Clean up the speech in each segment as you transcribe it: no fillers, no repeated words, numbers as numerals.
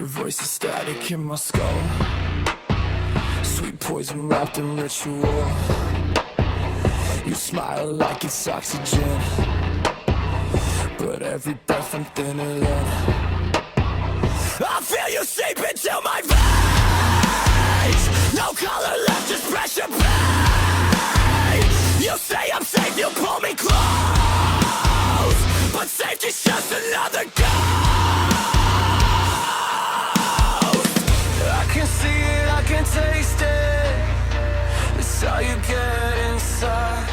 voice is static in my skull. Sweet poison wrapped in ritual. You smile like it's oxygen, but every breath I'm thinner than. I feel you seep into my veins. No color left, just pressure pain. You say I'm safe, you pull me close, but safety's just another ghost. I can see it, I can taste it. It's how you get inside.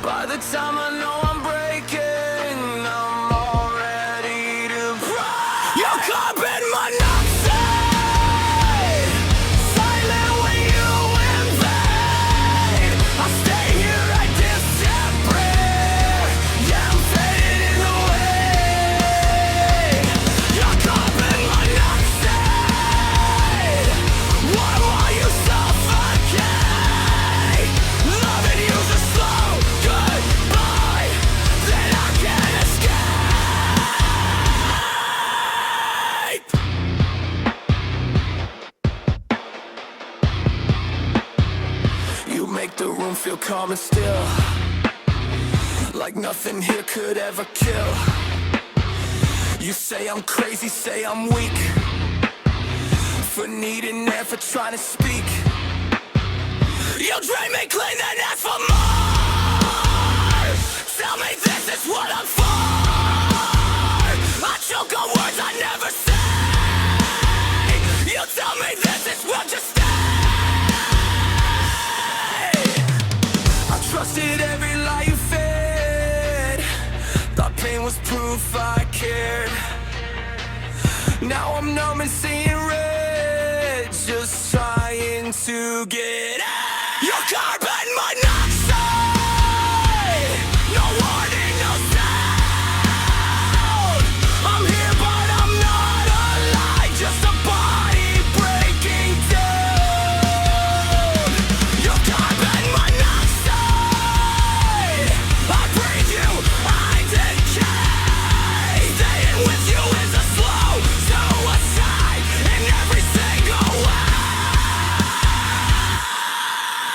By the time I know I'm breaking, I'm already to cry. Your carbon monoxide, silent when you invade. I stay here, I disappear. Yeah, I'm fading in the wind. Your carbon monoxide, why you suffocate? Loving you's a slow goodbye that I can't escape. You make the room feel calm and still, like nothing here could ever kill. You say I'm crazy, say I'm weak, for needing air, for trying to speak. You drain me clean, then ask for more. Tell me this is what I'm for. I choke on words I never say. You tell me this is what you stay. I trusted every lie you fed. Thought pain was proof I cared. Now I'm numb and seeing red, just trying to get out. Your carbon monoxide, no warning, no sound. I'm here but I'm not alive, just a body breaking down. Your carbon monoxide, I breathe you, I decay. Staying with you is a slow suicide in every single way.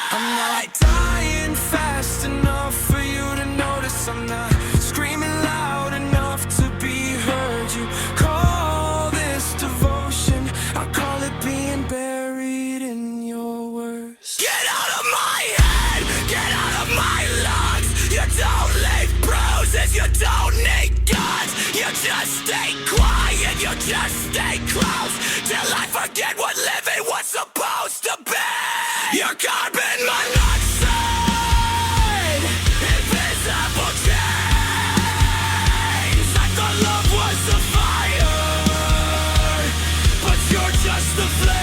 I'm not dying fast enough for you to notice. I'm not screaming loud enough to be heard. You call this devotion, I call it being buried in your words. Get out of my head, get out of my lungs. You don't leave bruises, you don't need guns. You just stay quiet, you just stay close, till I forget what living was supposed to be. Your carbon monoxide, invisible chains. I thought love was a fire, but you're just the flame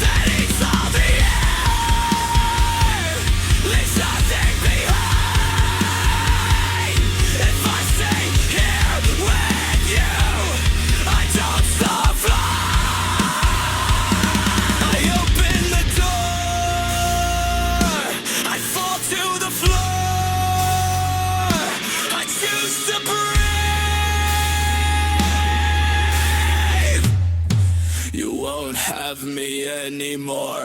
that eats all the air, leaves nothing behind. If I stay here with you, I don't survive. I open the door, I fall to the floor, I choose to breathe. You won't have me anymore.